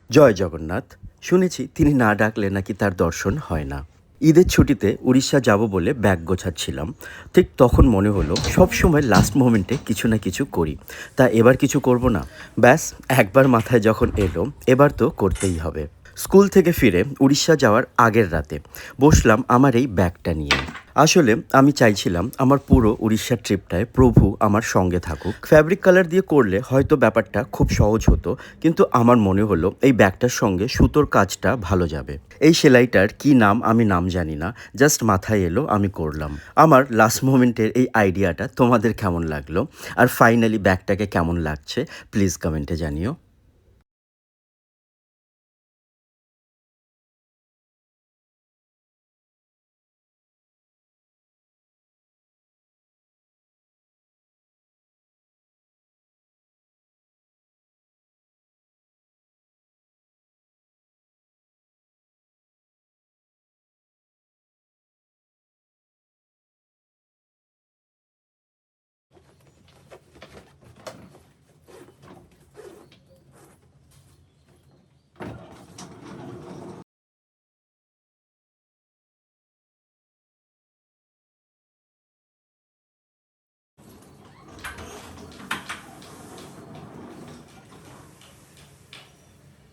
জয় জগন্নাথ। শুনেছি তিনি না ডাকলে নাকি তার দর্শন হয় না। ঈদের ছুটিতে উড়িষ্যা যাব বলে ব্যাগ গোছাচ্ছিলাম। ঠিক তখন মনে হলো সবসময় লাস্ট মোমেন্টে কিছু না কিছু করি। তা এবার কিছু করব না? ব্যাস, একবার মাথায় যখন এলো এবার তো করতেই হবে। স্কুল থেকে ফিরে উড়িষ্যা যাওয়ার আগের রাতে বসলাম আমার এই ব্যাগটা নিয়ে। আসলে আমি চাইছিলাম আমার পুরো উড়িষ্যা ট্রিপটায় প্রভু আমার সঙ্গে থাকুক। ফ্যাব্রিক কালার দিয়ে করলে হয়তো ব্যাপারটা খুব সহজ হতো, কিন্তু আমার মনে হলো এই ব্যাগটার সঙ্গে সুতোর কাজটা ভালো যাবে। এই সেলাইটার কি নাম আমি নাম জানি না, জাস্ট মাথায় এলো আমি করলাম। আমার লাস্ট মোমেন্টের এই আইডিয়াটা তোমাদের কেমন লাগলো? আর ফাইনালি ব্যাগটাকে কেমন লাগছে প্লিজ কমেন্টে জানিও।